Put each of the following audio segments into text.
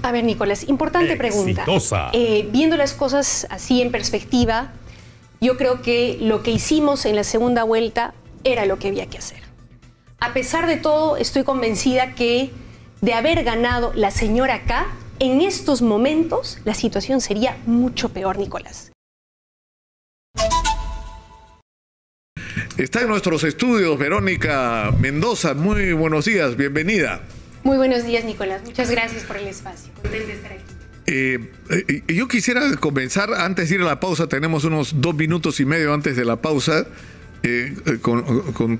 A ver, Nicolás, importante pregunta. Viendo las cosas así en perspectiva, yo creo que lo que hicimos en la segunda vuelta era lo que había que hacer. A pesar de todo, estoy convencida que de haber ganado la señora K, en estos momentos la situación sería mucho peor, Nicolás. Está en nuestros estudios Verónica Mendoza. Muy buenos días, bienvenida. Muy buenos días, Nicolás. Muchas gracias por el espacio. Contenta de estar aquí. Yo quisiera comenzar, antes de ir a la pausa, tenemos unos 2 minutos y medio antes de la pausa, con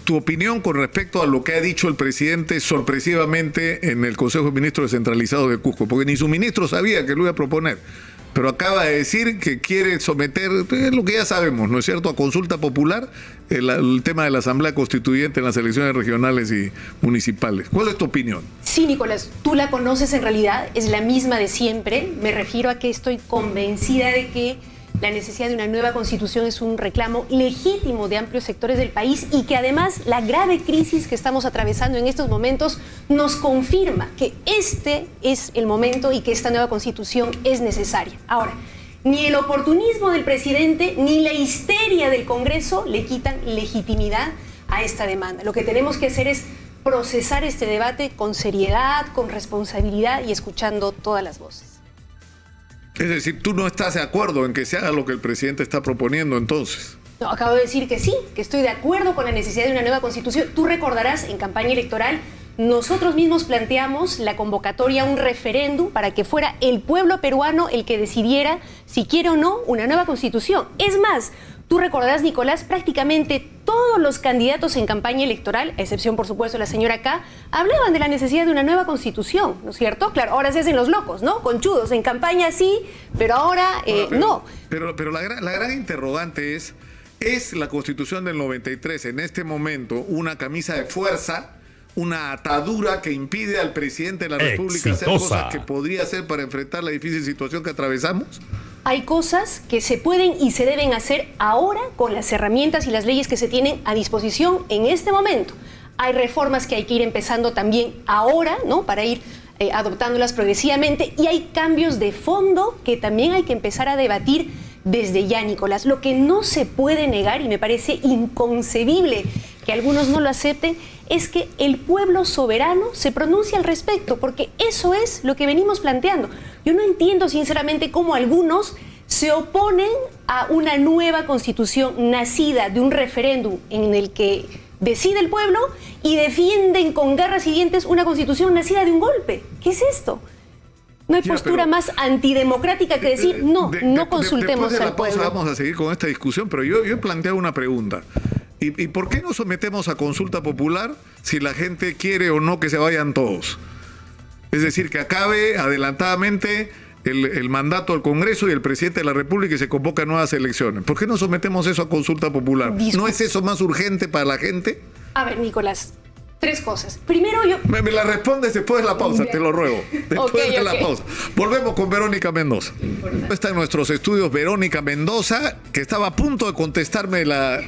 tu opinión con respecto a lo que ha dicho el presidente sorpresivamente en el Consejo de Ministros Descentralizado de Cusco, porque ni su ministro sabía que lo iba a proponer, pero acaba de decir que quiere someter, lo que ya sabemos, ¿no es cierto?, a consulta popular el tema de la Asamblea Constituyente en las elecciones regionales y municipales. ¿Cuál es tu opinión? Sí, Nicolás, tú la conoces en realidad, es la misma de siempre. Me refiero a que estoy convencida de que la necesidad de una nueva constitución es un reclamo legítimo de amplios sectores del país y que además la grave crisis que estamos atravesando en estos momentos nos confirma que este es el momento y que esta nueva constitución es necesaria. Ahora, ni el oportunismo del presidente ni la histeria del Congreso le quitan legitimidad a esta demanda. Lo que tenemos que hacer es procesar este debate con seriedad, con responsabilidad y escuchando todas las voces. Es decir, ¿tú no estás de acuerdo en que se haga lo que el presidente está proponiendo entonces? No, acabo de decir que sí, que estoy de acuerdo con la necesidad de una nueva constitución. Tú recordarás, en campaña electoral, nosotros mismos planteamos la convocatoria a un referéndum para que fuera el pueblo peruano el que decidiera si quiere o no una nueva constitución. Es más, tú recordarás, Nicolás, prácticamente todos los candidatos en campaña electoral, a excepción, por supuesto, de la señora K, hablaban de la necesidad de una nueva constitución, ¿no es cierto? Claro, ahora se hacen los locos, ¿no? Conchudos, en campaña sí, pero ahora no. Pero la gran interrogante es la Constitución del 93 en este momento una camisa de fuerza, una atadura que impide al presidente de la República hacer cosas que podría hacer para enfrentar la difícil situación que atravesamos? Hay cosas que se pueden y se deben hacer ahora con las herramientas y las leyes que se tienen a disposición en este momento. Hay reformas que hay que ir empezando también ahora, ¿no?, para ir adoptándolas progresivamente, y hay cambios de fondo que también hay que empezar a debatir desde ya, Nicolás. Lo que no se puede negar, y me parece inconcebible que algunos no lo acepten, es que el pueblo soberano se pronuncie al respecto, porque eso es lo que venimos planteando. Yo no entiendo sinceramente cómo algunos se oponen a una nueva constitución nacida de un referéndum en el que decide el pueblo y defienden con garras y dientes una constitución nacida de un golpe. ¿Qué es esto? No hay postura más antidemocrática que decir no consultemos al pueblo. Vamos a seguir con esta discusión, pero yo he planteado una pregunta. ¿Y por qué no sometemos a consulta popular si la gente quiere o no que se vayan todos? Es decir, que acabe adelantadamente el mandato al Congreso y el presidente de la República y se convocan nuevas elecciones. ¿Por qué no sometemos eso a consulta popular? ¿No es eso más urgente para la gente? A ver, Nicolás, 3 cosas. Primero yo... Me la respondes después de la pausa, te lo ruego. Después de la pausa. Volvemos con Verónica Mendoza. Está en nuestros estudios Verónica Mendoza, que estaba a punto de contestarme la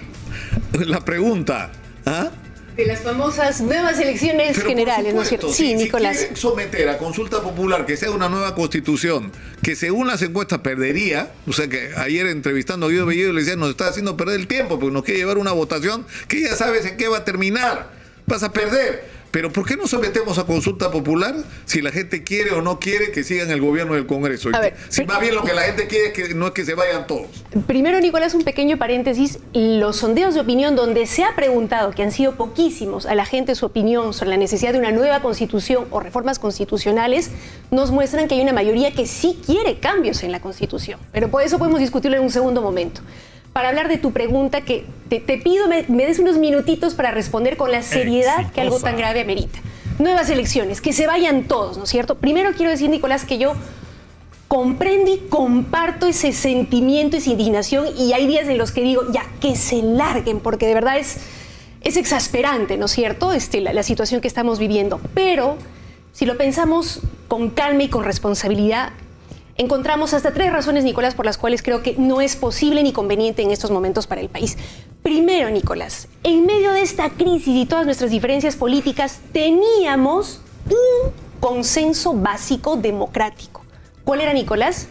pregunta. ¿Ah? De las famosas nuevas elecciones generales, ¿no es cierto? Sí, Nicolás. Si quiere someter a consulta popular que sea una nueva constitución, que según las encuestas perdería, o sea que ayer entrevistando a Guido Bellido le decían, nos está haciendo perder el tiempo porque nos quiere llevar una votación que ya sabes en qué va a terminar, vas a perder. Pero ¿por qué no sometemos a consulta popular si la gente quiere o no quiere que sigan el gobierno del Congreso? Si más bien lo que la gente quiere es que no es que se vayan todos. Primero, Nicolás, un pequeño paréntesis. Los sondeos de opinión donde se ha preguntado, que han sido poquísimos, a la gente su opinión sobre la necesidad de una nueva constitución o reformas constitucionales, nos muestran que hay una mayoría que sí quiere cambios en la Constitución. Pero por eso podemos discutirlo en un segundo momento. Para hablar de tu pregunta, que te pido me des unos minutitos para responder con la seriedad que algo tan grave amerita. Nuevas elecciones, que se vayan todos, ¿no es cierto? Primero quiero decir, Nicolás, que yo comprendo y comparto ese sentimiento, esa indignación, y hay días en los que digo, ya, que se larguen, porque de verdad es exasperante, ¿no es cierto?, la situación que estamos viviendo. Pero si lo pensamos con calma y con responsabilidad, encontramos hasta 3 razones, Nicolás, por las cuales creo que no es posible ni conveniente en estos momentos para el país. Primero, Nicolás, en medio de esta crisis y todas nuestras diferencias políticas, teníamos un consenso básico democrático. ¿Cuál era, Nicolás?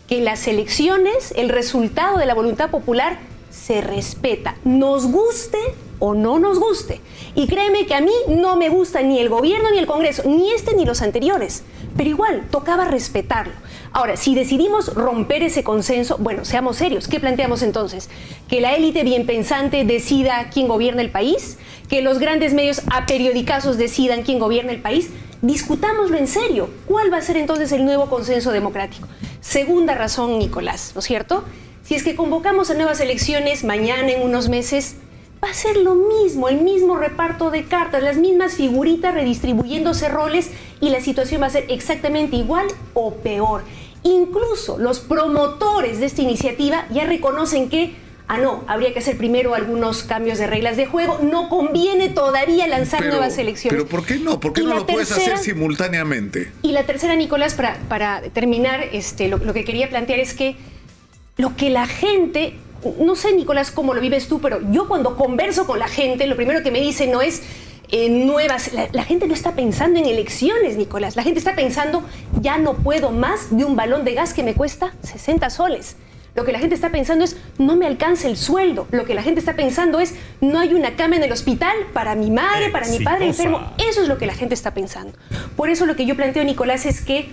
Que las elecciones, el resultado de la voluntad popular se respeta, nos guste o no nos guste. Y créeme que a mí no me gusta ni el gobierno ni el Congreso, ni este ni los anteriores, pero igual tocaba respetarlo. Ahora, si decidimos romper ese consenso, bueno, seamos serios. ¿Qué planteamos entonces? ¿Que la élite bien pensante decida quién gobierna el país? ¿Que los grandes medios aperiodicazos decidan quién gobierna el país? Discutámoslo en serio. ¿Cuál va a ser entonces el nuevo consenso democrático? Segunda razón, Nicolás, ¿no es cierto? Si es que convocamos a nuevas elecciones mañana, en unos meses, va a ser lo mismo, el mismo reparto de cartas, las mismas figuritas redistribuyéndose roles y la situación va a ser exactamente igual o peor. Incluso los promotores de esta iniciativa ya reconocen que, no, habría que hacer primero algunos cambios de reglas de juego, no conviene todavía lanzar nuevas elecciones. Pero ¿por qué no? ¿Por qué no lo puedes hacer simultáneamente? Y la tercera, Nicolás, para terminar, lo que quería plantear es que lo que la gente... No sé, Nicolás, cómo lo vives tú, pero yo cuando converso con la gente, lo primero que me dicen no es nuevas... La gente no está pensando en elecciones, Nicolás. La gente está pensando, ya no puedo más de un balón de gas que me cuesta 60 soles. Lo que la gente está pensando es, no me alcanza el sueldo. Lo que la gente está pensando es, no hay una cama en el hospital para mi madre, para mi padre enfermo. Eso es lo que la gente está pensando. Por eso lo que yo planteo, Nicolás, es que,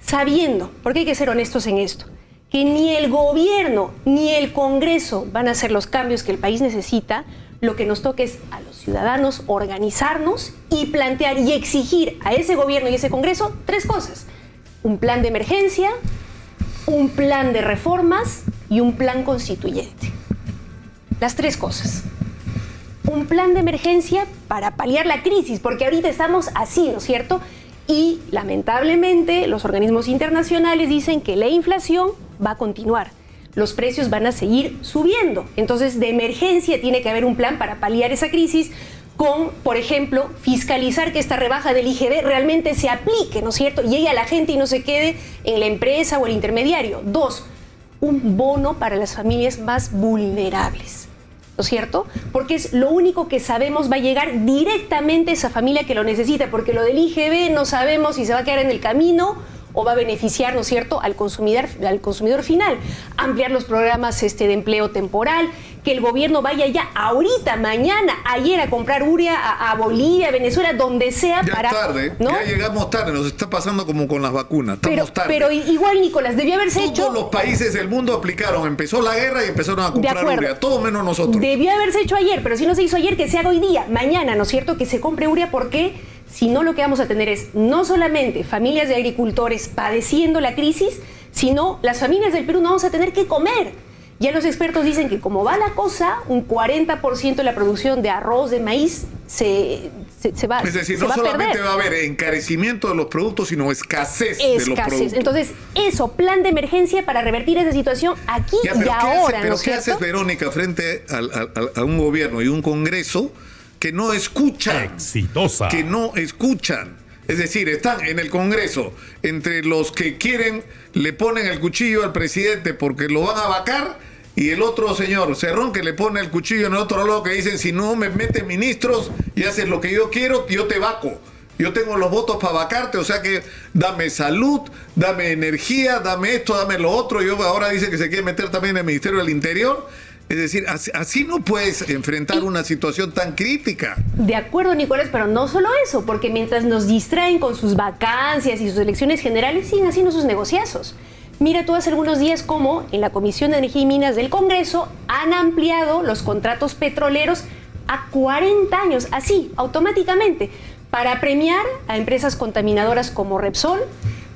sabiendo, porque hay que ser honestos en esto, que ni el gobierno ni el Congreso van a hacer los cambios que el país necesita, lo que nos toca es a los ciudadanos organizarnos y plantear y exigir a ese gobierno y ese Congreso tres cosas: un plan de emergencia, un plan de reformas y un plan constituyente. Las tres cosas. Un plan de emergencia para paliar la crisis, porque ahorita estamos así, ¿no es cierto? Y lamentablemente los organismos internacionales dicen que la inflación va a continuar. Los precios van a seguir subiendo. Entonces, de emergencia tiene que haber un plan para paliar esa crisis con, por ejemplo, fiscalizar que esta rebaja del IGB realmente se aplique, ¿no es cierto? Llegue a la gente y no se quede en la empresa o el intermediario. 2, un bono para las familias más vulnerables, ¿no es cierto? Porque es lo único que sabemos va a llegar directamente a esa familia que lo necesita, porque lo del IGB no sabemos si se va a quedar en el camino o va a beneficiar, ¿no es cierto?, al consumidor final. Ampliar los programas de empleo temporal, que el gobierno vaya ya ahorita, mañana, ayer a comprar urea a Bolivia, a Venezuela, donde sea. Ya para... tarde, ¿no? Ya llegamos tarde, nos está pasando como con las vacunas, estamos tarde. Pero igual, Nicolás, debió haberse hecho... Todos los países del mundo aplicaron, empezó la guerra y empezaron a comprar urea, todo menos nosotros. Debió haberse hecho ayer, pero si no se hizo ayer, que se haga hoy día, mañana, ¿no es cierto?, que se compre urea, porque si no, lo que vamos a tener es no solamente familias de agricultores padeciendo la crisis, sino las familias del Perú no vamos a tener que comer. Ya los expertos dicen que como va la cosa, un 40% de la producción de arroz, de maíz, se va a perder. Es decir, no solamente va a haber encarecimiento de los productos, sino escasez de los productos. Entonces, eso, plan de emergencia para revertir esa situación aquí y ahora. Pero ¿qué haces, Verónica, frente a un gobierno y un Congreso que no escuchan? Exitosa. Que no escuchan. Es decir, están en el Congreso entre los que quieren, le ponen el cuchillo al presidente porque lo van a vacar, y el otro señor Cerrón que le pone el cuchillo en el otro lado, que dicen, si no me meten ministros y haces lo que yo quiero, yo te vaco. Yo tengo los votos para vacarte, o sea que dame salud, dame energía, dame esto, dame lo otro. Y ahora dice que se quiere meter también en el Ministerio del Interior. Es decir, así no puedes enfrentar una situación tan crítica. De acuerdo, Nicolás, pero no solo eso, porque mientras nos distraen con sus vacancias y sus elecciones generales, siguen haciendo sus negociazos. Mira tú hace algunos días cómo en la Comisión de Energía y Minas del Congreso han ampliado los contratos petroleros a 40 años, así, automáticamente, para premiar a empresas contaminadoras como Repsol,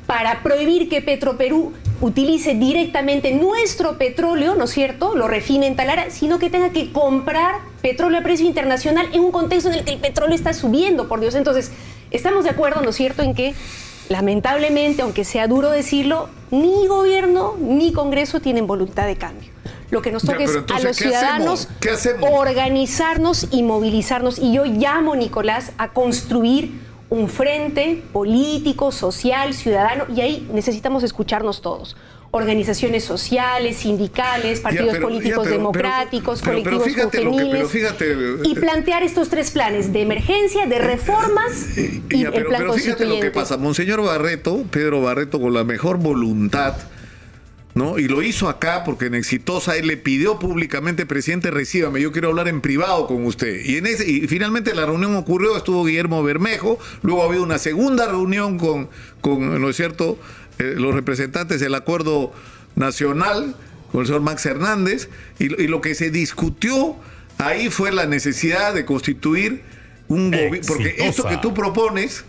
para prohibir que Petroperú utilice directamente nuestro petróleo, ¿no es cierto?, lo refine en Talara, sino que tenga que comprar petróleo a precio internacional en un contexto en el que el petróleo está subiendo, por Dios. Entonces, estamos de acuerdo, ¿no es cierto?, en que, lamentablemente, aunque sea duro decirlo, ni gobierno ni Congreso tienen voluntad de cambio. Lo que nos toca es a los ciudadanos organizarnos y movilizarnos. Y yo llamo, Nicolás, a construir un frente político, social, ciudadano, y ahí necesitamos escucharnos todos. Organizaciones sociales, sindicales, partidos políticos democráticos, colectivos juveniles, y plantear estos 3 planes de emergencia, de reformas y el plan constituyente. Fíjate lo que pasa, Monseñor Barreto, Pedro Barreto, con la mejor voluntad, ¿no? Y lo hizo acá porque en Exitosa él le pidió públicamente: presidente, recíbame, yo quiero hablar en privado con usted. Y finalmente la reunión ocurrió, estuvo Guillermo Bermejo, luego había una segunda reunión con ¿no es cierto?, los representantes del Acuerdo Nacional, con el señor Max Hernández, y lo que se discutió ahí fue la necesidad de constituir un gobierno, porque esto que tú propones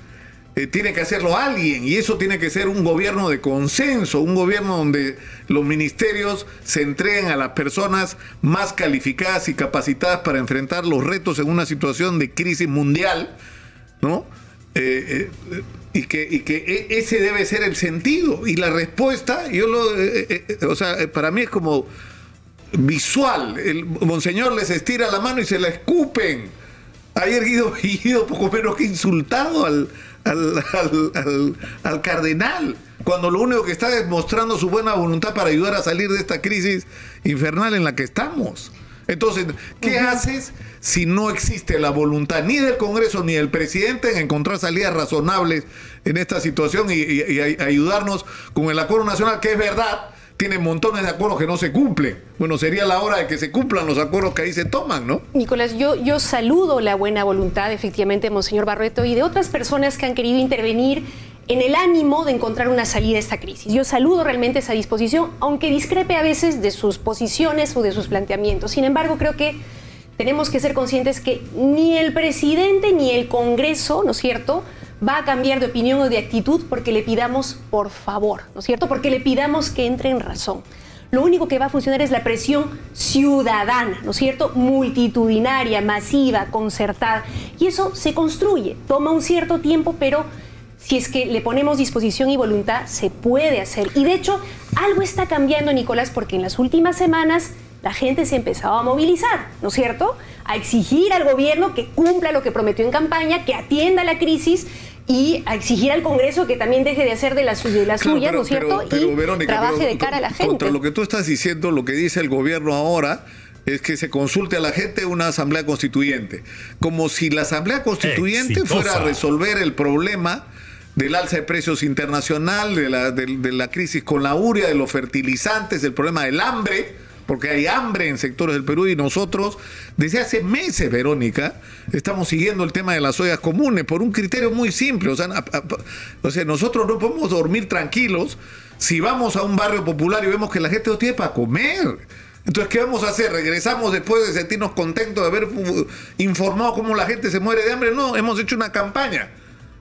tiene que hacerlo alguien, y eso tiene que ser un gobierno de consenso, un gobierno donde los ministerios se entreguen a las personas más calificadas y capacitadas para enfrentar los retos en una situación de crisis mundial, ¿no? Y que ese debe ser el sentido. Y la respuesta, o sea, para mí es como visual. El monseñor les estira la mano y se la escupen. Ayer Guido poco menos que insultado al cardenal, cuando lo único que está es mostrando su buena voluntad para ayudar a salir de esta crisis infernal en la que estamos. Entonces, ¿qué haces si no existe la voluntad ni del Congreso ni del presidente en encontrar salidas razonables en esta situación y ayudarnos con el Acuerdo Nacional, que es verdad, tiene montones de acuerdos que no se cumplen? Bueno, sería la hora de que se cumplan los acuerdos que ahí se toman, ¿no? Nicolás, yo saludo la buena voluntad, efectivamente, Monseñor Barreto, y de otras personas que han querido intervenir en el ánimo de encontrar una salida a esta crisis. Yo saludo realmente esa disposición, aunque discrepe a veces de sus posiciones o de sus planteamientos. Sin embargo, creo que tenemos que ser conscientes que ni el presidente ni el Congreso, ¿no es cierto?, va a cambiar de opinión o de actitud porque le pidamos por favor, ¿no es cierto?, porque le pidamos que entre en razón. Lo único que va a funcionar es la presión ciudadana, ¿no es cierto?, multitudinaria, masiva, concertada. Y eso se construye, toma un cierto tiempo, pero si es que le ponemos disposición y voluntad, se puede hacer. Y de hecho, algo está cambiando, Nicolás, porque en las últimas semanas la gente se empezaba a movilizar, ¿no es cierto?, a exigir al gobierno que cumpla lo que prometió en campaña, que atienda la crisis, y a exigir al Congreso que también deje de hacer de las suyas, ¿no es cierto?, y Verónica, trabaje de cara a la gente. Contra lo que tú estás diciendo, lo que dice el gobierno ahora es que se consulte a la gente una asamblea constituyente. Como si la asamblea constituyente fuera a resolver el problema del alza de precios internacional, de la crisis con la urea, de los fertilizantes, del problema del hambre, porque hay hambre en sectores del Perú, y nosotros desde hace meses, Verónica, estamos siguiendo el tema de las ollas comunes por un criterio muy simple. O sea, nosotros no podemos dormir tranquilos si vamos a un barrio popular y vemos que la gente no tiene para comer. Entonces, ¿qué vamos a hacer? ¿Regresamos después de sentirnos contentos de haber informado cómo la gente se muere de hambre? No, hemos hecho una campaña.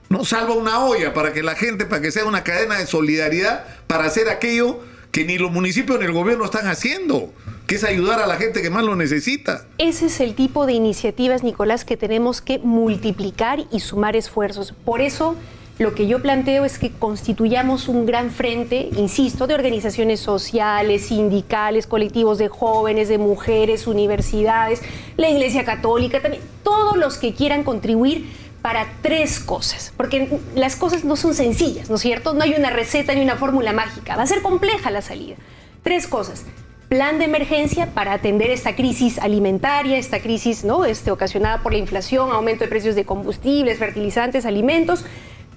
No, salva una olla para que la gente, para que sea una cadena de solidaridad para hacer aquello que ni los municipios ni el gobierno están haciendo, que es ayudar a la gente que más lo necesita. Ese es el tipo de iniciativas, Nicolás, que tenemos que multiplicar y sumar esfuerzos. Por eso, lo que yo planteo es que constituyamos un gran frente, insisto, de organizaciones sociales, sindicales, colectivos de jóvenes, de mujeres, universidades, la Iglesia Católica, también, todos los que quieran contribuir para 3 cosas, porque las cosas no son sencillas, ¿no es cierto? No hay una receta ni una fórmula mágica, va a ser compleja la salida. 3 cosas: plan de emergencia para atender esta crisis alimentaria, esta crisis, ¿no?, ocasionada por la inflación, aumento de precios de combustibles, fertilizantes, alimentos.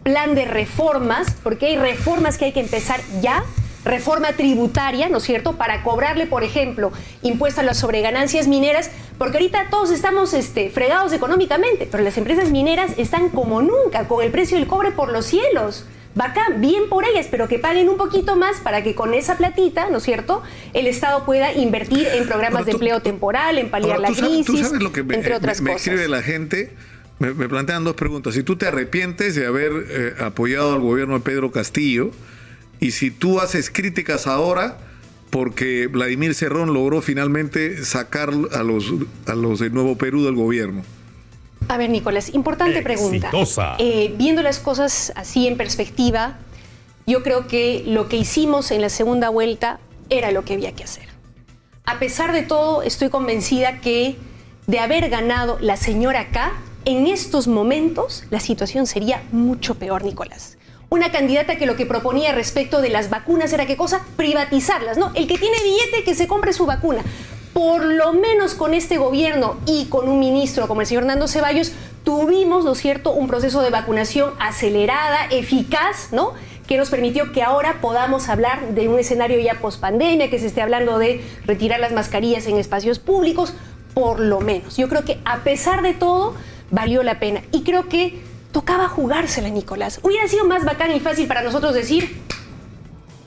Plan de reformas, porque hay reformas que hay que empezar ya. Reforma tributaria, ¿no es cierto?, para cobrarle, por ejemplo, impuesto a las sobreganancias mineras, porque ahorita todos estamos fregados económicamente, pero las empresas mineras están como nunca, con el precio del cobre por los cielos. Bacán, bien por ellas, pero que paguen un poquito más para que con esa platita, ¿no es cierto?, el Estado pueda invertir en programas de empleo temporal, en paliar la crisis, tú sabes lo que entre otras cosas. Me escribe la gente, me plantean 2 preguntas. Si tú te arrepientes de haber apoyado al gobierno de Pedro Castillo, y si tú haces críticas ahora porque Vladimir Cerrón logró finalmente sacar a los de Nuevo Perú del gobierno. A ver, Nicolás, importante pregunta. Viendo las cosas así en perspectiva, yo creo que lo que hicimos en la segunda vuelta era lo que había que hacer. A pesar de todo, estoy convencida que de haber ganado la señora K, En estos momentos la situación sería mucho peor, Nicolás. Una candidata que lo que proponía respecto de las vacunas era ¿qué cosa? Privatizarlas, ¿no? El que tiene billete que se compre su vacuna. Por lo menos con este gobierno y con un ministro como el señor Hernando Ceballos tuvimos, ¿no es cierto?, un proceso de vacunación acelerada, eficaz, ¿no?, que nos permitió que ahora podamos hablar de un escenario ya pospandemia, que se esté hablando de retirar las mascarillas en espacios públicos, por lo menos. Yo creo que a pesar de todo valió la pena y creo que tocaba jugársela, Nicolás. Hubiera sido más bacán y fácil para nosotros decir,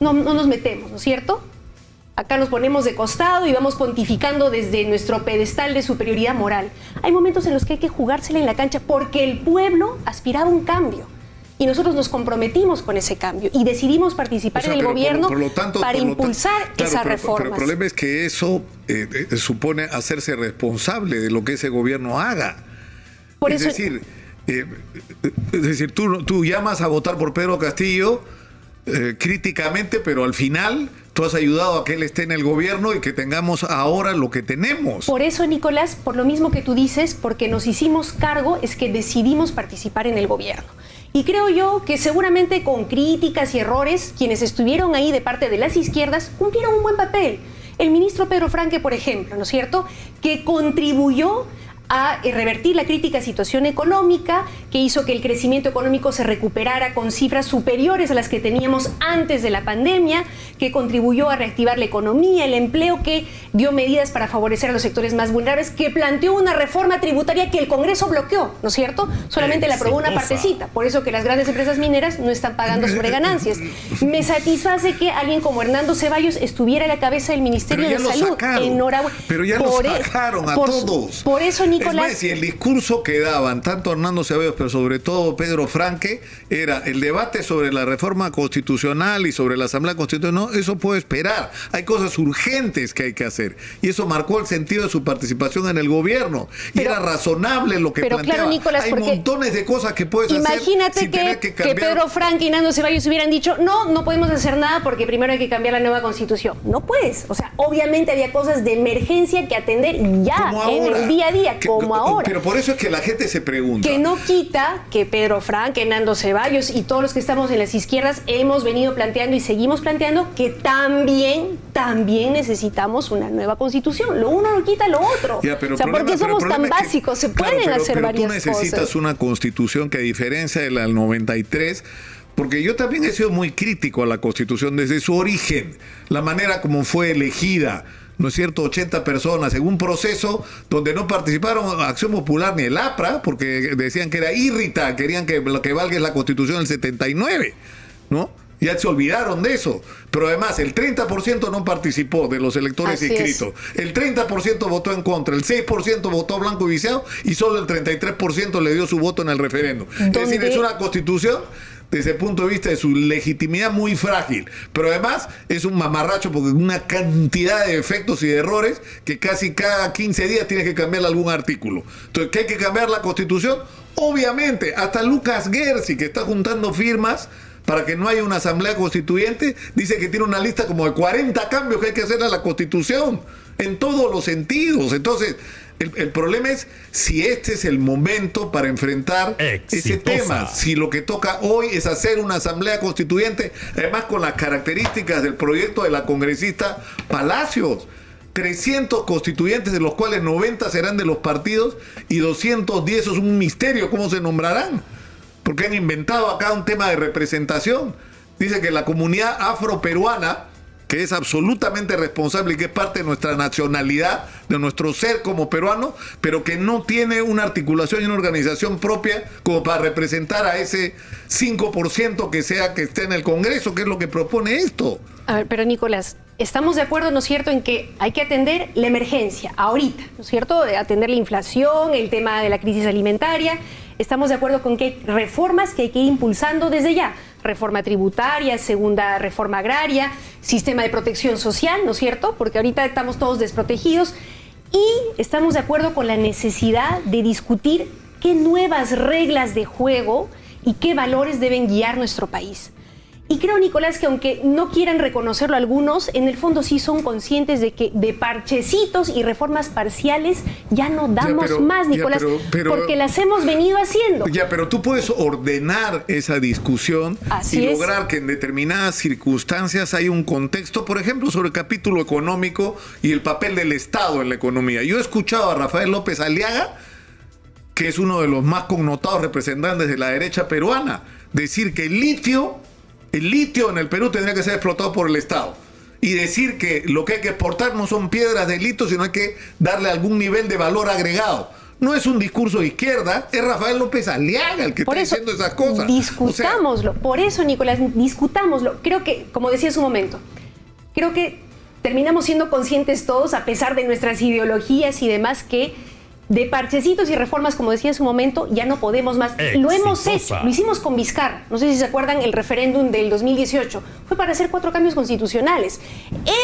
no nos metemos, ¿no es cierto? Acá nos ponemos de costado y vamos pontificando desde nuestro pedestal de superioridad moral. Hay momentos en los que hay que jugársela en la cancha porque el pueblo aspiraba a un cambio. Y nosotros nos comprometimos con ese cambio y decidimos participar en el gobierno para impulsar esas reformas. Pero el problema es que eso supone hacerse responsable de lo que ese gobierno haga. Es decir, tú llamas a votar por Pedro Castillo críticamente, pero al final tú has ayudado a que él esté en el gobierno y que tengamos ahora lo que tenemos. Por eso, Nicolás, por lo mismo que tú dices, porque nos hicimos cargo, es que decidimos participar en el gobierno. Y creo yo que seguramente con críticas y errores, quienes estuvieron ahí de parte de las izquierdas cumplieron un buen papel. El ministro Pedro Franque, por ejemplo, ¿no es cierto?, que contribuyó a revertir la crítica situación económica, que hizo que el crecimiento económico se recuperara con cifras superiores a las que teníamos antes de la pandemia, que contribuyó a reactivar la economía, el empleo, que dio medidas para favorecer a los sectores más vulnerables, que planteó una reforma tributaria que el Congreso bloqueó, ¿no es cierto? Solamente la aprobó una partecita, por eso que las grandes empresas mineras no están pagando sobre ganancias. Me satisface que alguien como Hernando Ceballos estuviera a la cabeza del Ministerio de Salud. Enhorabuena. Pero ya lo sacaron a todos. Por eso, Nicolás, es más, y el discurso que daban tanto Hernando Ceballos, pero sobre todo Pedro Franque, era el debate sobre la reforma constitucional y sobre la Asamblea Constitucional. No, eso puede esperar. Hay cosas urgentes que hay que hacer. Y eso marcó el sentido de su participación en el gobierno. Y era razonable lo que planteaba. Claro, Nicolás, hay montones de cosas que puedes hacer. Imagínate que Pedro Franque y Hernando Ceballos hubieran dicho, no podemos hacer nada porque primero hay que cambiar la nueva Constitución. No puedes. O sea, obviamente había cosas de emergencia que atender ya en el día a día, como ahora. Pero por eso es que la gente se pregunta. Que no quita que Pedro Franque, Hernando Ceballos y todos los que estamos en las izquierdas hemos venido planteando y seguimos planteando que también necesitamos una nueva Constitución. Lo uno no quita lo otro. ¿Por qué somos tan básicos? Se pueden hacer varias cosas. Tú necesitas una Constitución que, a diferencia de la del 93, porque yo también he sido muy crítico a la Constitución desde su origen, la manera como fue elegida, ¿no es cierto? 80 personas en un proceso donde no participaron Acción Popular ni el APRA, porque decían que era irrita, querían que lo que valga es la Constitución del 79, ¿no? Ya se olvidaron de eso. Pero además, el 30% no participó de los electores inscritos. El 30% votó en contra, el 6% votó blanco y viciado y solo el 33% le dio su voto en el referéndum. Es decir, es una Constitución desde el punto de vista de su legitimidad muy frágil, pero además es un mamarracho porque una cantidad de efectos y de errores que casi cada 15 días tienes que cambiar algún artículo. Entonces, ¿que hay que cambiar la Constitución? Obviamente, hasta Lucas Gersi, que está juntando firmas para que no haya una asamblea constituyente, dice que tiene una lista como de 40 cambios que hay que hacer a la Constitución, en todos los sentidos. Entonces, el problema es si este es el momento para enfrentar ese tema. Si lo que toca hoy es hacer una asamblea constituyente, además con las características del proyecto de la congresista Palacios. 300 constituyentes, de los cuales 90 serán de los partidos y 210, eso es un misterio cómo se nombrarán, porque han inventado acá un tema de representación. Dice que la comunidad afroperuana, que es absolutamente responsable y que es parte de nuestra nacionalidad, de nuestro ser como peruano, pero que no tiene una articulación y una organización propia como para representar a ese 5% que esté en el Congreso, que es lo que propone esto. A ver, pero Nicolás, estamos de acuerdo, ¿no es cierto?, en que hay que atender la emergencia ahorita, ¿no es cierto?, de atender la inflación, el tema de la crisis alimentaria. Estamos de acuerdo con que hay reformas que hay que ir impulsando desde ya. Reforma tributaria, segunda reforma agraria, sistema de protección social, ¿no es cierto?, porque ahorita estamos todos desprotegidos. Y estamos de acuerdo con la necesidad de discutir qué nuevas reglas de juego y qué valores deben guiar nuestro país. Y creo, Nicolás, que aunque no quieran reconocerlo algunos, en el fondo sí son conscientes de que de parchecitos y reformas parciales ya no damos más, Nicolás, porque las hemos venido haciendo. Ya, pero tú puedes ordenar esa discusión y lograr que en determinadas circunstancias hay un contexto, por ejemplo, sobre el capítulo económico y el papel del Estado en la economía. Yo he escuchado a Rafael López Aliaga, que es uno de los más connotados representantes de la derecha peruana, decir que el litio en el Perú tendría que ser explotado por el Estado. Y decir que lo que hay que exportar no son piedras de litio, sino hay que darle algún nivel de valor agregado. No es un discurso de izquierda, es Rafael López Aliaga el que está diciendo esas cosas. Discutámoslo. Por eso, Nicolás, discutámoslo. Creo que, como decía hace un momento, creo que terminamos siendo conscientes todos, a pesar de nuestras ideologías y demás, que de parchecitos y reformas, como decía en su momento, ya no podemos más. Lo hemos hecho, lo hicimos con Vizcarra. No sé si se acuerdan el referéndum del 2018. Fue para hacer 4 cambios constitucionales.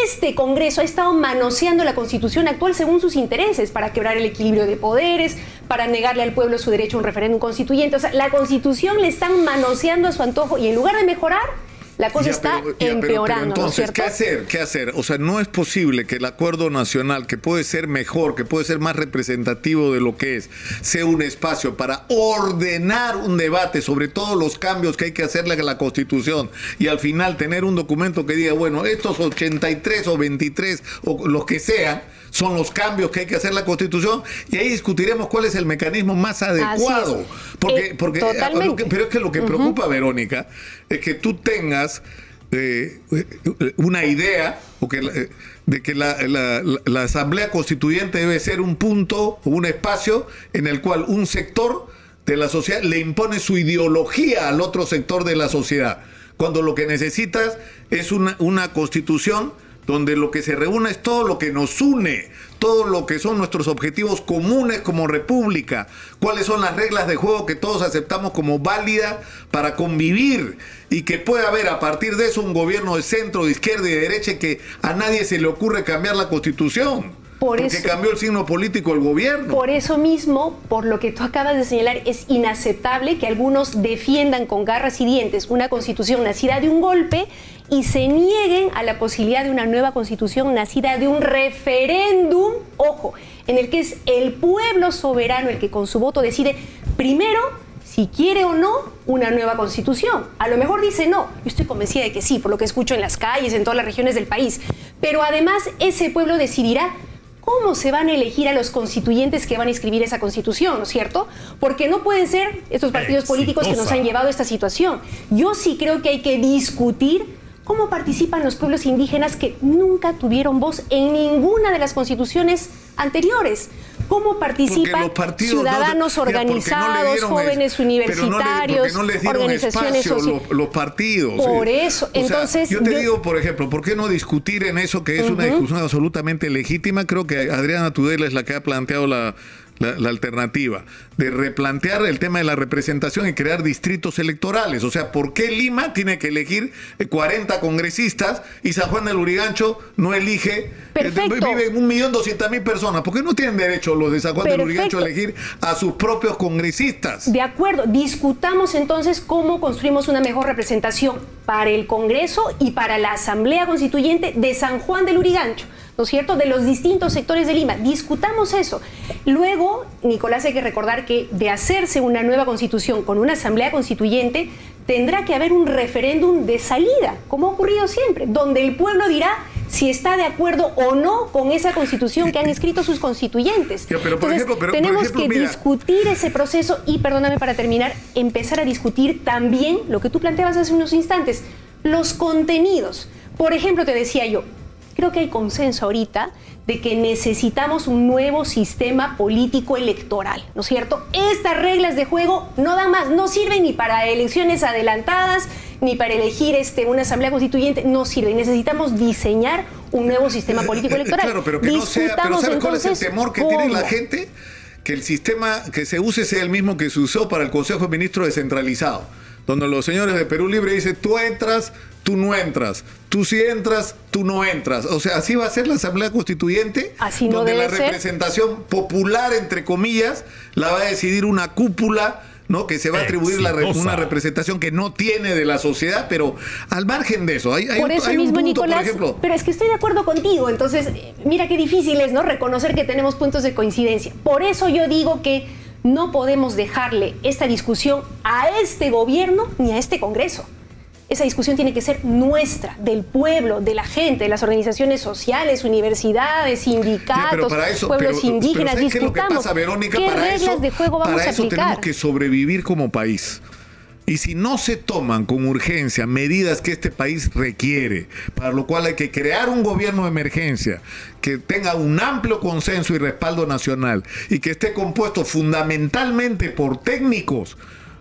Este Congreso ha estado manoseando la Constitución actual según sus intereses, para quebrar el equilibrio de poderes, para negarle al pueblo su derecho a un referéndum constituyente. O sea, la Constitución le están manoseando a su antojo y en lugar de mejorar, la cosa está empeorando, pero entonces, ¿no es cierto? ¿qué hacer? O sea, no es posible que el acuerdo nacional, que puede ser mejor, que puede ser más representativo de lo que es, sea un espacio para ordenar un debate sobre todos los cambios que hay que hacerle a la Constitución y al final tener un documento que diga, bueno, estos 83 o 23 o los que sean, son los cambios que hay que hacer en la Constitución y ahí discutiremos cuál es el mecanismo más adecuado. Porque pero es que lo que preocupa, Verónica, es que tú tengas una idea de que la Asamblea Constituyente debe ser un punto o un espacio en el cual un sector de la sociedad le impone su ideología al otro sector de la sociedad, cuando lo que necesitas es una Constitución donde lo que se reúne es todo lo que nos une, todo lo que son nuestros objetivos comunes como república, cuáles son las reglas de juego que todos aceptamos como válidas para convivir y que pueda haber a partir de eso un gobierno de centro, de izquierda y de derecha y que a nadie se le ocurre cambiar la Constitución. Porque cambió el signo político del gobierno. Por eso mismo, por lo que tú acabas de señalar, es inaceptable que algunos defiendan con garras y dientes una Constitución nacida de un golpe y se nieguen a la posibilidad de una nueva Constitución nacida de un referéndum, ojo, en el que es el pueblo soberano el que con su voto decide primero si quiere o no una nueva Constitución. A lo mejor dice no, yo estoy convencida de que sí, por lo que escucho en las calles, en todas las regiones del país, pero además ese pueblo decidirá cómo se van a elegir a los constituyentes que van a escribir esa Constitución, ¿no es cierto? Porque no pueden ser estos partidos políticos que nos han llevado a esta situación. Yo sí creo que hay que discutir cómo participan los pueblos indígenas que nunca tuvieron voz en ninguna de las constituciones anteriores. ¿Cómo participan ciudadanos organizados, jóvenes universitarios, organizaciones sociales? Los partidos. Por eso, entonces... Yo te digo, por ejemplo, ¿por qué no discutir en eso que es una discusión absolutamente legítima? Creo que Adriana Tudela es la que ha planteado la alternativa de replantear el tema de la representación y crear distritos electorales. O sea, ¿por qué Lima tiene que elegir 40 congresistas y San Juan del Lurigancho no elige? Viven 1.200.000 personas. ¿Por qué no tienen derecho los de San Juan del Lurigancho a elegir a sus propios congresistas? De acuerdo. Discutamos entonces cómo construimos una mejor representación para el Congreso y para la Asamblea Constituyente de San Juan del Lurigancho, ¿no es cierto?, de los distintos sectores de Lima. Discutamos eso. Luego, Nicolás, hay que recordar que de hacerse una nueva Constitución con una Asamblea Constituyente, tendrá que haber un referéndum de salida, como ha ocurrido siempre, donde el pueblo dirá si está de acuerdo o no con esa Constitución que han escrito sus constituyentes. Tenemos que discutir ese proceso y, perdóname para terminar, empezar a discutir también lo que tú planteabas hace unos instantes, los contenidos. Por ejemplo, te decía yo, creo que hay consenso ahorita de que necesitamos un nuevo sistema político electoral, ¿no es cierto? Estas reglas de juego no dan más, no sirven ni para elecciones adelantadas, ni para elegir una asamblea constituyente, no sirven. Necesitamos diseñar un nuevo sistema político electoral. Claro, pero que no sea, pero ¿sabes cuál es el temor que tiene la gente? Que el sistema que se use sea el mismo que se usó para el Consejo de Ministros descentralizado, donde los señores de Perú Libre dicen, tú entras, tú no entras, tú sí entras, tú no entras. O sea, así va a ser la Asamblea Constituyente, así no donde debe la representación popular, entre comillas, la va a decidir una cúpula ¿no? Que se va a atribuir una representación que no tiene de la sociedad, pero al margen de eso, hay mismo, un punto, Nicolás, por ejemplo. Pero es que estoy de acuerdo contigo, entonces, mira qué difícil es, ¿no? Reconocer que tenemos puntos de coincidencia. Por eso yo digo que no podemos dejarle esta discusión a este gobierno ni a este Congreso. Esa discusión tiene que ser nuestra, del pueblo, de la gente, de las organizaciones sociales, universidades, sindicatos, pueblos indígenas. Discutamos qué reglas de juego vamos a aplicar. Para eso tenemos que sobrevivir como país. Y si no se toman con urgencia medidas que este país requiere, para lo cual hay que crear un gobierno de emergencia que tenga un amplio consenso y respaldo nacional y que esté compuesto fundamentalmente por técnicos,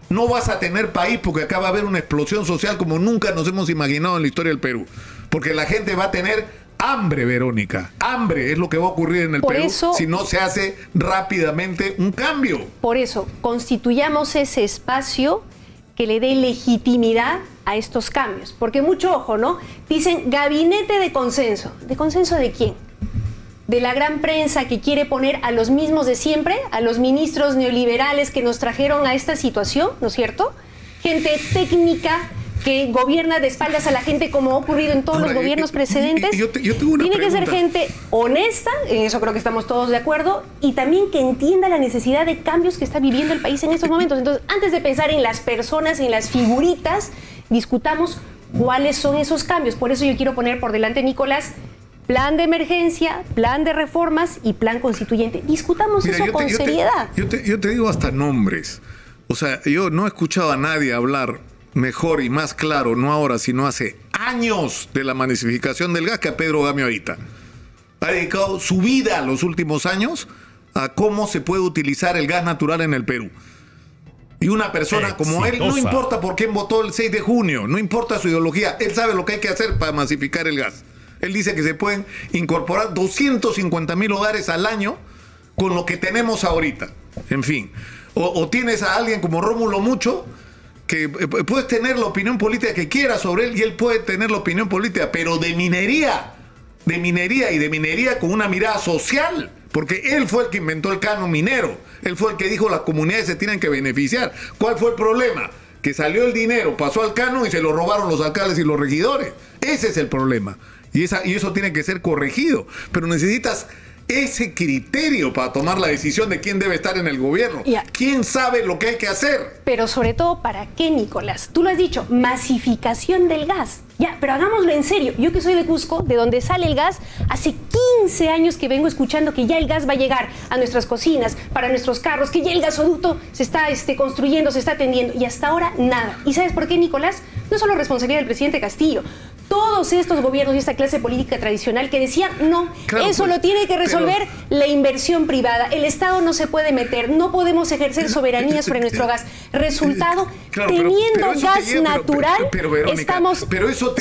no vas a tener país, porque acá va a haber una explosión social como nunca nos hemos imaginado en la historia del Perú. Porque la gente va a tener hambre, Verónica. Hambre es lo que va a ocurrir en el Perú si no se hace rápidamente un cambio. Por eso, constituyamos ese espacio que le dé legitimidad a estos cambios. Porque mucho ojo, ¿no? Dicen gabinete de consenso. ¿De consenso de quién? De la gran prensa que quiere poner a los mismos de siempre, a los ministros neoliberales que nos trajeron a esta situación, ¿no es cierto? Gente técnica que gobierna de espaldas a la gente como ha ocurrido en todos los gobiernos precedentes. Yo tengo una Tiene pregunta. que ser gente honesta, en eso creo que estamos todos de acuerdo, y también que entienda la necesidad de cambios que está viviendo el país en estos momentos. Entonces, antes de pensar en las personas, en las figuritas, discutamos cuáles son esos cambios. Por eso yo quiero poner por delante, Nicolás, plan de emergencia, plan de reformas y plan constituyente. Discutamos eso con seriedad. Yo te digo hasta nombres. O sea, yo no he escuchado a nadie hablar mejor y más claro, no ahora, sino hace años, de la masificación del gas que a Pedro Gamio ahorita. Ha dedicado su vida los últimos años a cómo se puede utilizar el gas natural en el Perú. Y una persona como él, no importa por quién votó el 6 de junio, no importa su ideología, él sabe lo que hay que hacer para masificar el gas. Él dice que se pueden incorporar 250,000 hogares al año con lo que tenemos ahorita. En fin. O tienes a alguien como Rómulo Mucho, que puedes tener la opinión política que quieras sobre él, y él puede tener la opinión política, pero de minería y de minería con una mirada social. Porque él fue el que inventó el canon minero. Él fue el que dijo las comunidades se tienen que beneficiar. ¿Cuál fue el problema? Que salió el dinero, pasó al canon y se lo robaron los alcaldes y los regidores. Ese es el problema. Y eso tiene que ser corregido. Pero necesitas ese criterio para tomar la decisión de quién debe estar en el gobierno. ¿Quién sabe lo que hay que hacer? Pero sobre todo, ¿para qué, Nicolás? Tú lo has dicho, masificación del gas. Ya, pero hagámoslo en serio. Yo que soy de Cusco, de donde sale el gas, hace 15 años que vengo escuchando que ya el gas va a llegar a nuestras cocinas, para nuestros carros, que ya el gasoducto se está construyendo, se está atendiendo, y hasta ahora nada. ¿Y sabes por qué, Nicolás? No es solo responsabilidad del presidente Castillo. Todos estos gobiernos y esta clase política tradicional que decían, no, claro, eso lo tiene que resolver la inversión privada. El Estado no se puede meter, no podemos ejercer soberanía sobre nuestro gas. Resultado, teniendo gas natural, Verónica, estamos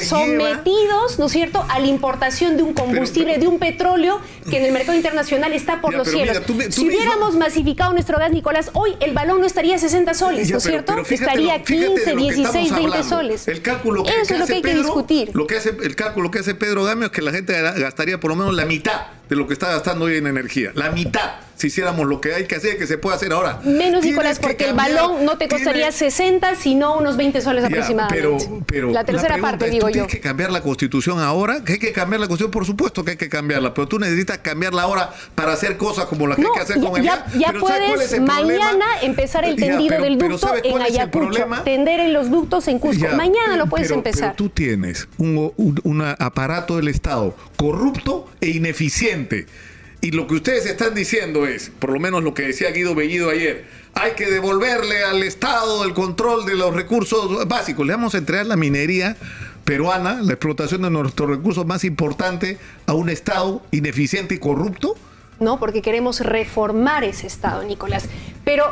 sometidos, ¿no es cierto?, a la importación de un combustible, de un petróleo que en el mercado internacional está por los cielos. Mira, si hubiéramos masificado nuestro gas, Nicolás, hoy el balón no estaría a 60 soles, ¿no es cierto? Estaría 15, 16, 20 soles. El cálculo que eso es lo que hay que discutir. El cálculo que hace Pedro Gamio es que la gente gastaría por lo menos la mitad de lo que está gastando hoy en energía. La mitad, si hiciéramos lo que hay que hacer, que se puede hacer ahora. Menos, Nicolás, porque el balón no te costaría 60, sino unos 20 soles aproximadamente. Pero la tercera parte, digo yo. ¿Tienes que cambiar la Constitución ahora? ¿Que hay que cambiar la Constitución? Por supuesto que hay que cambiarla, pero tú necesitas cambiarla ahora para hacer cosas como las que hay que hacer con el gas. Ya puedes mañana empezar el tendido del ducto en Ayacucho, tender en los ductos en Cusco. Mañana lo puedes empezar. Pero tú tienes un aparato del Estado corrupto e ineficiente. Y lo que ustedes están diciendo es, por lo menos lo que decía Guido Bellido ayer, hay que devolverle al Estado el control de los recursos básicos. Le vamos a entregar la minería peruana, la explotación de nuestros recursos más importante, a un Estado ineficiente y corrupto. No, porque queremos reformar ese Estado, Nicolás. Pero,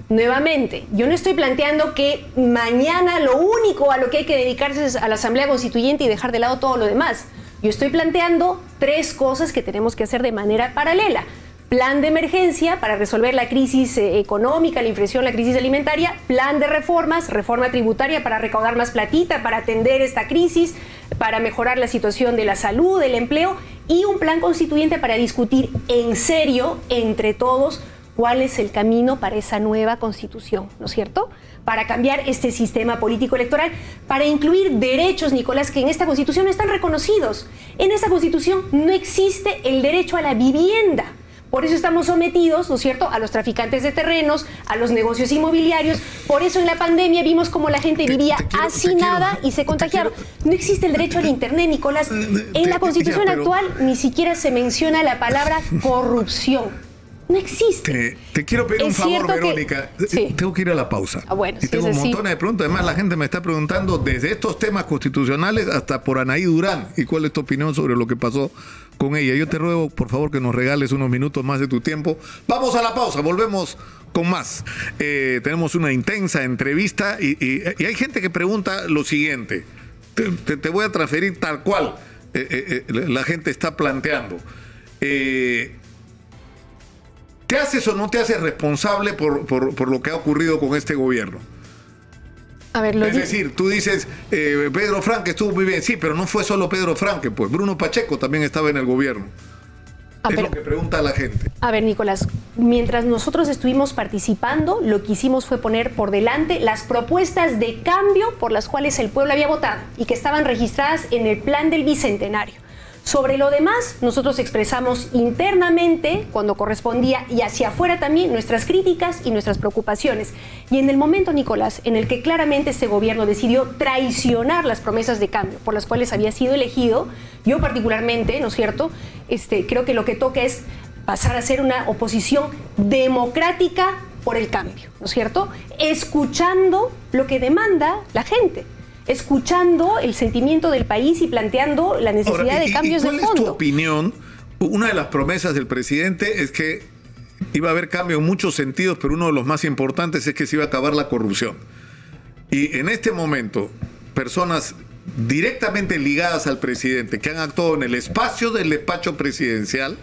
nuevamente, yo no estoy planteando que mañana lo único a lo que hay que dedicarse es a la Asamblea Constituyente y dejar de lado todo lo demás. Yo estoy planteando 3 cosas que tenemos que hacer de manera paralela. Plan de emergencia para resolver la crisis económica, la inflación, la crisis alimentaria. Plan de reformas, reforma tributaria para recaudar más platita, para atender esta crisis, para mejorar la situación de la salud, del empleo. Y un plan constituyente para discutir en serio, entre todos, cuál es el camino para esa nueva constitución, ¿no es cierto? Para cambiar este sistema político electoral, para incluir derechos, Nicolás, que en esta constitución no están reconocidos. En esta constitución no existe el derecho a la vivienda. Por eso estamos sometidos, ¿no es cierto?, a los traficantes de terrenos, a los negocios inmobiliarios. Por eso en la pandemia vimos cómo la gente vivía hacinada y se contagiaba. No existe el derecho al internet, Nicolás. En la Constitución actual ni siquiera se menciona la palabra corrupción. No existe. Te quiero pedir un favor, Verónica. Sí. Tengo que ir a la pausa. Bueno, y tengo montones de preguntas. Además, la gente me está preguntando desde estos temas constitucionales hasta por Anaí Durán. ¿Y cuál es tu opinión sobre lo que pasó con ella? Yo te ruego, por favor, que nos regales unos minutos más de tu tiempo. Vamos a la pausa, volvemos con más. Tenemos una intensa entrevista y hay gente que pregunta lo siguiente. Te voy a transferir tal cual la gente está planteando. ¿Te haces o no te haces responsable por lo que ha ocurrido con este gobierno? A ver, es decir, tú dices, Pedro Franque estuvo muy bien, sí, pero no fue solo Pedro Franque, pues Bruno Pacheco también estaba en el gobierno. Es lo que pregunta la gente. A ver, Nicolás, mientras nosotros estuvimos participando, lo que hicimos fue poner por delante las propuestas de cambio por las cuales el pueblo había votado y que estaban registradas en el plan del Bicentenario. Sobre lo demás, nosotros expresamos internamente, cuando correspondía, y hacia afuera también, nuestras críticas y nuestras preocupaciones. Y en el momento, Nicolás, en el que claramente este gobierno decidió traicionar las promesas de cambio por las cuales había sido elegido, yo particularmente, ¿no es cierto?, creo que lo que toca es pasar a ser una oposición democrática por el cambio, ¿no es cierto?, escuchando lo que demanda la gente, escuchando el sentimiento del país y planteando la necesidad de cambios de fondo. ¿Cuál es tu opinión? Una de las promesas del presidente es que iba a haber cambio en muchos sentidos, pero uno de los más importantes es que se iba a acabar la corrupción. Y en este momento, personas directamente ligadas al presidente, que han actuado en el espacio del despacho presidencial,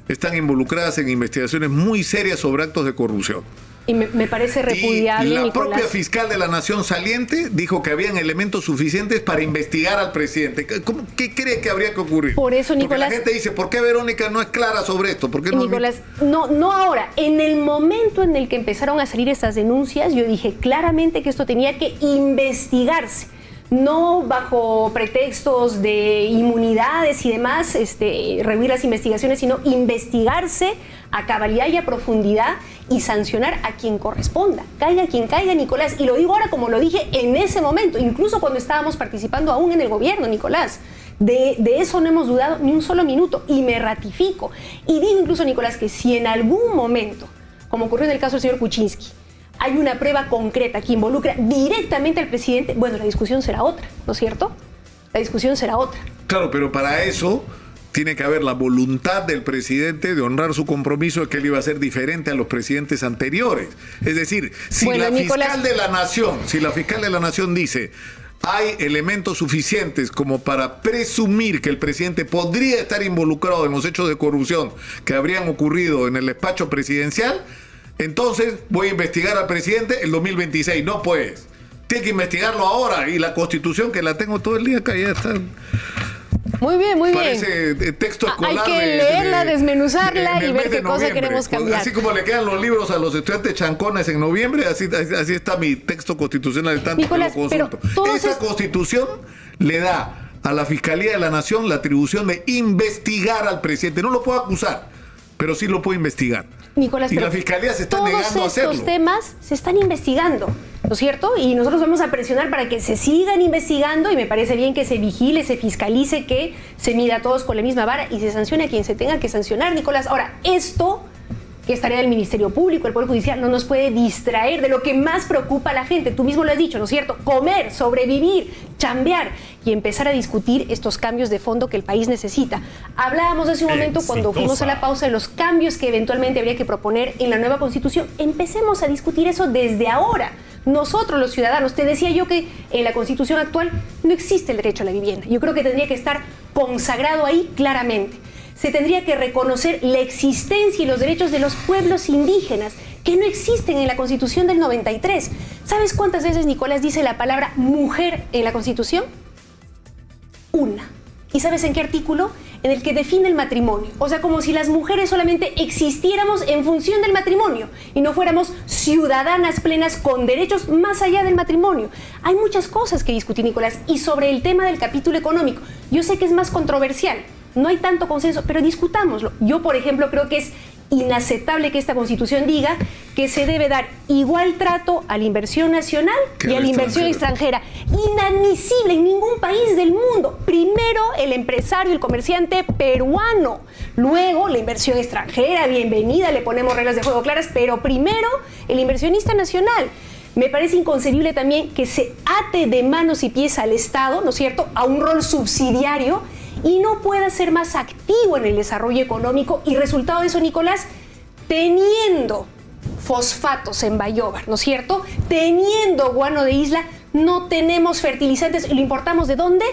están involucradas en investigaciones muy serias sobre actos de corrupción. Y me parece repudiable, y la Nicolás. Propia fiscal de la Nación saliente dijo que habían elementos suficientes para investigar al presidente. ¿Qué cree que habría que ocurrir? Por eso, Nicolás... Porque la gente dice, ¿por qué Verónica no es clara sobre esto? ¿Por qué no, Nicolás, no ahora. En el momento en el que empezaron a salir estas denuncias, yo dije claramente que esto tenía que investigarse. No bajo pretextos de inmunidades y demás, rehuir las investigaciones, sino investigarse a cabalidad y a profundidad y sancionar a quien corresponda. Caiga quien caiga, Nicolás. Y lo digo ahora como lo dije en ese momento, incluso cuando estábamos participando aún en el gobierno, Nicolás. De eso no hemos dudado ni un solo minuto y me ratifico. Y digo incluso, Nicolás, que si en algún momento, como ocurrió en el caso del señor Kuczynski, hay una prueba concreta que involucra directamente al presidente, bueno, la discusión será otra, ¿no es cierto? La discusión será otra. Claro, pero para eso tiene que haber la voluntad del presidente de honrar su compromiso de que él iba a ser diferente a los presidentes anteriores. Es decir, si la fiscal de la Nación dice hay elementos suficientes como para presumir que el presidente podría estar involucrado en los hechos de corrupción que habrían ocurrido en el despacho presidencial, entonces voy a investigar al presidente el 2026. No, pues, tiene que investigarlo ahora. Y la Constitución, que la tengo todo el día acá, ya está. Muy bien, muy bien. Parece texto escolar. Hay que leerla, desmenuzarla y ver qué cosa queremos cambiar. Así como le quedan los libros a los estudiantes chancones en noviembre, así está mi texto constitucional, tanto Nicolás, que lo consulto. Esa Constitución le da a la Fiscalía de la Nación la atribución de investigar al presidente. No lo puedo acusar, pero sí lo puedo investigar. Nicolás, y la Fiscalía se está negando a hacerlo. Todos estos temas se están investigando, ¿no es cierto? Y nosotros vamos a presionar para que se sigan investigando y me parece bien que se vigile, se fiscalice, que se mida a todos con la misma vara y se sancione a quien se tenga que sancionar, Nicolás. Ahora, esto, que es tarea del Ministerio Público, el Poder Judicial, no nos puede distraer de lo que más preocupa a la gente. Tú mismo lo has dicho, ¿no es cierto? Comer, sobrevivir, chambear y empezar a discutir estos cambios de fondo que el país necesita. Hablábamos hace un momento, cuando fuimos a la pausa, de los cambios que eventualmente habría que proponer en la nueva Constitución. Empecemos a discutir eso desde ahora. Nosotros, los ciudadanos, te decía yo que en la Constitución actual no existe el derecho a la vivienda. Yo creo que tendría que estar consagrado ahí claramente. Se tendría que reconocer la existencia y los derechos de los pueblos indígenas que no existen en la Constitución del 93. ¿Sabes cuántas veces, Nicolás, dice la palabra mujer en la Constitución? Una. ¿Y sabes en qué artículo? En el que define el matrimonio. O sea, como si las mujeres solamente existiéramos en función del matrimonio y no fuéramos ciudadanas plenas con derechos más allá del matrimonio. Hay muchas cosas que discutir, Nicolás. Y sobre el tema del capítulo económico, yo sé que es más controversial, no hay tanto consenso, pero discutámoslo. Yo, por ejemplo, creo que es inaceptable que esta Constitución diga que se debe dar igual trato a la inversión nacional y a la inversión extranjera. Inadmisible en ningún país del mundo. Primero el empresario, el comerciante peruano, luego la inversión extranjera, bienvenida, le ponemos reglas de juego claras, pero primero el inversionista nacional. Me parece inconcebible también que se ate de manos y pies al Estado, ¿no es cierto?, a un rol subsidiario y no pueda ser más activo en el desarrollo económico. Y resultado de eso, Nicolás, teniendo fosfatos en Bayóvar, ¿no es cierto?, teniendo guano de isla, no tenemos fertilizantes. ¿Y lo importamos de dónde?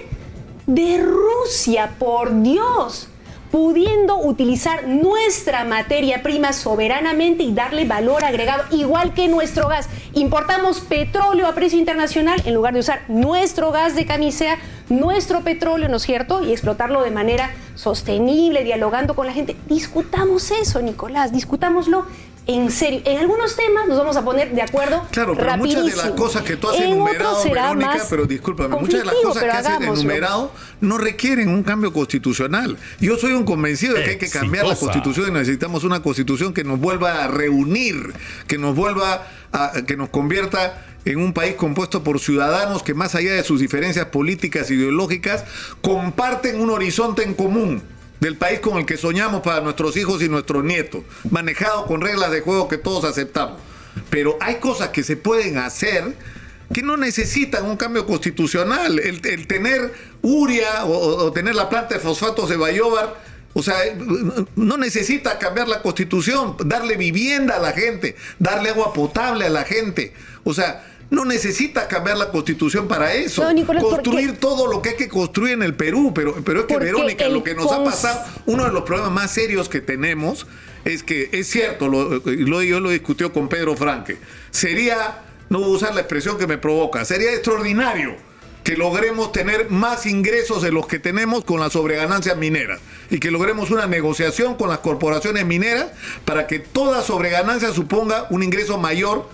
De Rusia, por Dios. Pudiendo utilizar nuestra materia prima soberanamente y darle valor agregado, igual que nuestro gas. Importamos petróleo a precio internacional en lugar de usar nuestro gas de camisea, nuestro petróleo, ¿no es cierto?, y explotarlo de manera sostenible, dialogando con la gente. Discutamos eso, Nicolás, discutámoslo en serio. En algunos temas nos vamos a poner de acuerdo. Claro, pero rapidísimo. Muchas de las cosas que tú has enumerado, Verónica, pero discúlpame, muchas de las cosas que has enumerado no requieren un cambio constitucional. Yo soy un convencido de que hay que cambiar la Constitución y necesitamos una Constitución que nos vuelva a reunir, que nos vuelva que nos convierta en un país compuesto por ciudadanos que, más allá de sus diferencias políticas e ideológicas, comparten un horizonte en común del país con el que soñamos para nuestros hijos y nuestros nietos, manejado con reglas de juego que todos aceptamos. Pero hay cosas que se pueden hacer que no necesitan un cambio constitucional. El tener urea o tener la planta de fosfatos de Bayóvar, o sea, no necesita cambiar la Constitución, darle vivienda a la gente, darle agua potable a la gente. O sea, no necesita cambiar la Constitución para eso. No, Nicolás, construir todo lo que hay que construir en el Perú. Pero es que, Verónica, lo que nos ha pasado, uno de los problemas más serios que tenemos es que, es cierto, yo lo discutió con Pedro Franque, sería, no voy a usar la expresión que me provoca, sería extraordinario que logremos tener más ingresos de los que tenemos con las sobreganancias mineras y que logremos una negociación con las corporaciones mineras para que toda sobreganancia suponga un ingreso mayor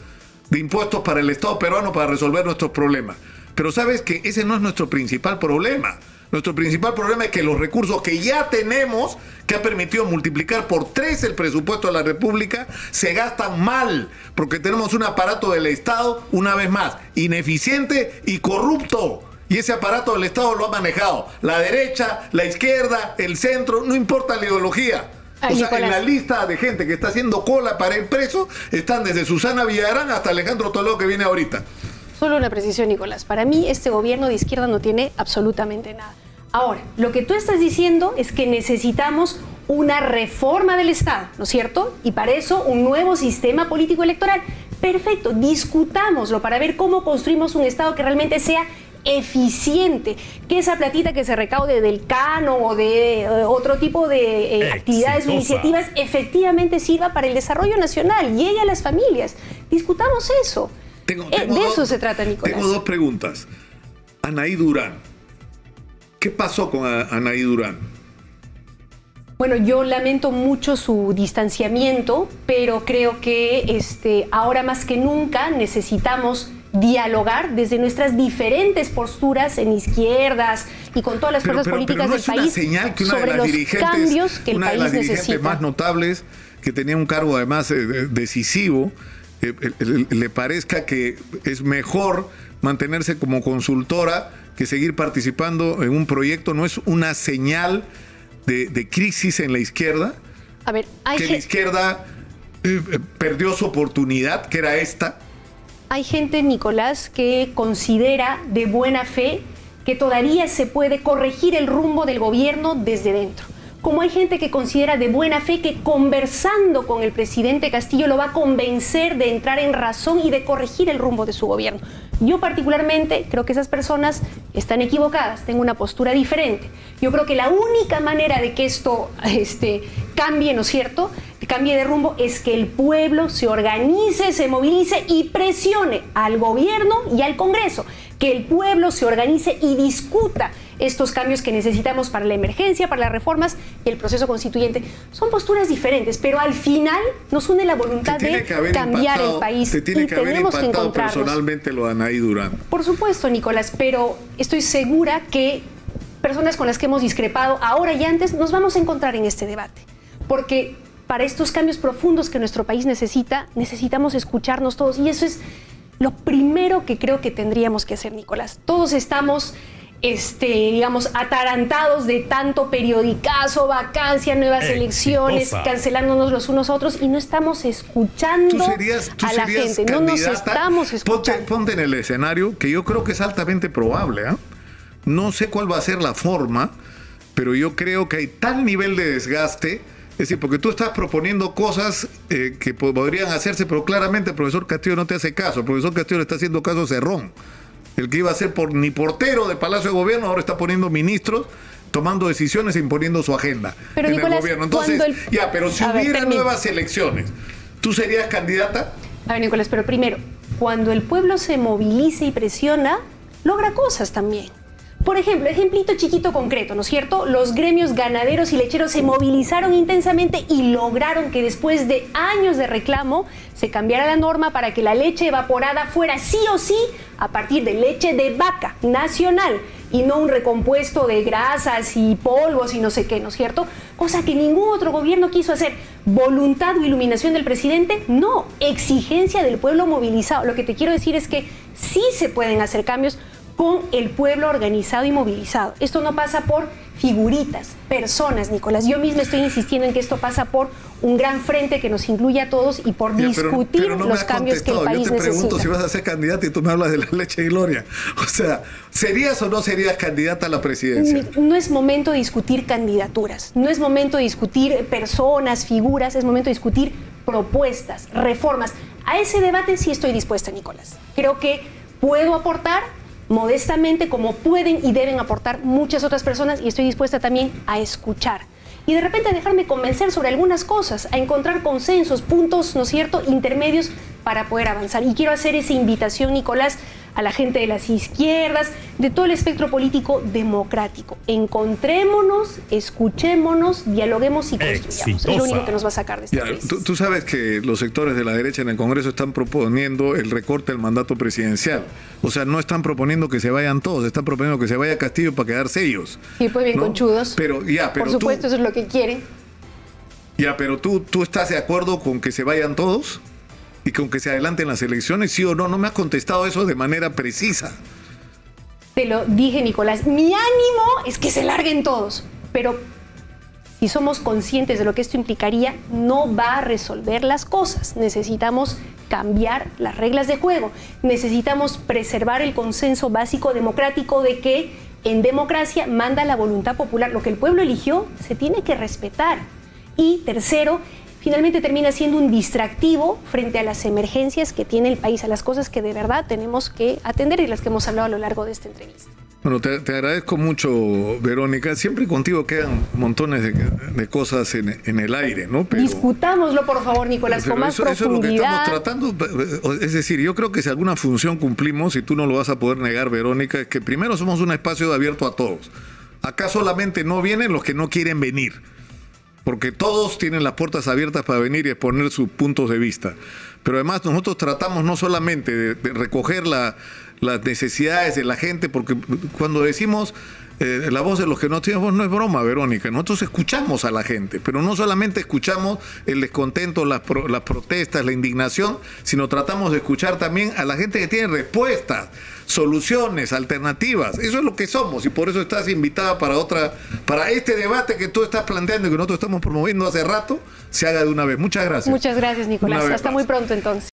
de impuestos para el Estado peruano para resolver nuestros problemas. Pero sabes que ese no es nuestro principal problema. Nuestro principal problema es que los recursos que ya tenemos, que ha permitido multiplicar por 3 el presupuesto de la República, se gastan mal, porque tenemos un aparato del Estado, una vez más, ineficiente y corrupto. Y ese aparato del Estado lo ha manejado la derecha, la izquierda, el centro, no importa la ideología. O sea, en la lista de gente que está haciendo cola para ir preso están desde Susana Villarán hasta Alejandro Toledo, que viene ahorita. Solo una precisión, Nicolás. Para mí, este gobierno de izquierda no tiene absolutamente nada. Ahora, lo que tú estás diciendo es que necesitamos una reforma del Estado, ¿no es cierto? Y para eso, un nuevo sistema político electoral. Perfecto, discutámoslo para ver cómo construimos un Estado que realmente sea eficiente, que esa platita que se recaude del cano o de otro tipo de actividades o iniciativas efectivamente sirva para el desarrollo nacional, llegue a las familias. Discutamos eso. De eso se trata, Nicolás. Tengo 2 preguntas. Anaí Durán. ¿Qué pasó con Anaí Durán? Bueno, yo lamento mucho su distanciamiento, pero creo que ahora más que nunca necesitamos dialogar desde nuestras diferentes posturas en izquierdas y con todas las fuerzas políticas del país sobre los cambios que el país necesita. Una de las dirigentes más notables, que tenía un cargo además decisivo, le parezca que es mejor mantenerse como consultora que seguir participando en un proyecto, ¿no es una señal de crisis en la izquierda? A ver, que la izquierda perdió su oportunidad, que era esta. Hay gente, Nicolás, que considera de buena fe que todavía se puede corregir el rumbo del gobierno desde dentro. Como hay gente que considera de buena fe que conversando con el presidente Castillo lo va a convencer de entrar en razón y de corregir el rumbo de su gobierno. Yo particularmente creo que esas personas están equivocadas, tengo una postura diferente. Yo creo que la única manera de que esto cambie, ¿no es cierto?, cambie de rumbo, es que el pueblo se organice, se movilice y presione al gobierno y al Congreso. Que el pueblo se organice y discuta estos cambios que necesitamos para la emergencia, para las reformas y el proceso constituyente. Son posturas diferentes, pero al final nos une la voluntad de cambiar el país y tenemos que encontrarnos. Personalmente lo de Anaí Durán. Por supuesto, Nicolás, pero estoy segura que personas con las que hemos discrepado ahora y antes nos vamos a encontrar en este debate, porque para estos cambios profundos que nuestro país necesita, necesitamos escucharnos todos, y eso es lo primero que creo que tendríamos que hacer, Nicolás. Todos estamos, digamos, atarantados de tanto periodicazo, vacancia, nuevas elecciones, cancelándonos los unos a otros, y no estamos escuchando a la gente, no nos estamos escuchando. Ponte en el escenario, que yo creo que es altamente probable, ¿eh? No sé cuál va a ser la forma, pero yo creo que hay tal nivel de desgaste. Es decir, porque tú estás proponiendo cosas que podrían hacerse, pero claramente el profesor Castillo no te hace caso. El profesor Castillo le está haciendo caso a Cerrón. El que iba a ser ni portero de Palacio de Gobierno, ahora está poniendo ministros, tomando decisiones e imponiendo su agenda pero, en Nicolás, el gobierno. Entonces, pero si hubiera nuevas elecciones, ¿tú serías candidata? A ver, Nicolás, pero primero, cuando el pueblo se moviliza y presiona, logra cosas también. Por ejemplo, ejemplito chiquito concreto, ¿no es cierto? Los gremios ganaderos y lecheros se movilizaron intensamente y lograron que después de años de reclamo se cambiara la norma para que la leche evaporada fuera sí o sí a partir de leche de vaca nacional y no un recompuesto de grasas y polvos y no sé qué, ¿no es cierto? Cosa que ningún otro gobierno quiso hacer. ¿Voluntad o iluminación del presidente? No, exigencia del pueblo movilizado. Lo que te quiero decir es que sí se pueden hacer cambios con el pueblo organizado y movilizado. Esto no pasa por figuritas, personas, Nicolás. Yo misma estoy insistiendo en que esto pasa por un gran frente que nos incluya a todos y por discutir pero no los cambios que el país necesita. Yo te pregunto si vas a ser candidata y tú me hablas de la leche y gloria. O sea, ¿serías o no serías candidata a la presidencia? No es momento de discutir candidaturas, no es momento de discutir personas, figuras, es momento de discutir propuestas, reformas. A ese debate sí estoy dispuesta, Nicolás. Creo que puedo aportar modestamente como pueden y deben aportar muchas otras personas y estoy dispuesta también a escuchar y de repente a dejarme convencer sobre algunas cosas, a encontrar consensos, puntos, ¿no es cierto?, intermedios para poder avanzar. Y quiero hacer esa invitación, Nicolás, a la gente de las izquierdas, de todo el espectro político democrático. Encontrémonos, escuchémonos, dialoguemos y construyamos. Es lo único que nos va a sacar de esta crisis. Tú sabes que los sectores de la derecha en el Congreso están proponiendo el recorte del mandato presidencial. O sea, no están proponiendo que se vayan todos, están proponiendo que se vaya Castillo para quedarse ellos. Sí, pues bien, ¿no? Conchudos. Pero por supuesto, eso es lo que quieren. Pero ¿tú estás de acuerdo con que se vayan todos? ¿Y con que se adelanten las elecciones, sí o no? No me has contestado eso de manera precisa. Te lo dije, Nicolás. Mi ánimo es que se larguen todos. Pero si somos conscientes de lo que esto implicaría, no va a resolver las cosas. Necesitamos cambiar las reglas de juego. Necesitamos preservar el consenso básico democrático de que en democracia manda la voluntad popular. Lo que el pueblo eligió se tiene que respetar. Y tercero, finalmente termina siendo un distractivo frente a las emergencias que tiene el país, a las cosas que de verdad tenemos que atender y las que hemos hablado a lo largo de esta entrevista. Bueno, te agradezco mucho, Verónica. Siempre contigo quedan montones de cosas en el aire, ¿no? Pero discutámoslo, por favor, Nicolás, con más profundidad. Eso es lo que estamos tratando. Es decir, yo creo que si alguna función cumplimos, y tú no lo vas a poder negar, Verónica, es que primero somos un espacio abierto a todos. Acá solamente no vienen los que no quieren venir, porque todos tienen las puertas abiertas para venir y exponer sus puntos de vista. Pero además nosotros tratamos no solamente de recoger las necesidades de la gente, porque cuando decimos la voz de los que no tienen voz, no es broma, Verónica. Nosotros escuchamos a la gente, pero no solamente escuchamos el descontento, las protestas, la indignación, sino tratamos de escuchar también a la gente que tiene respuestas, soluciones, alternativas. Eso es lo que somos y por eso estás invitada para este debate que tú estás planteando y que nosotros estamos promoviendo hace rato, se haga de una vez. Muchas gracias. Muchas gracias, Nicolás. Hasta muy pronto entonces.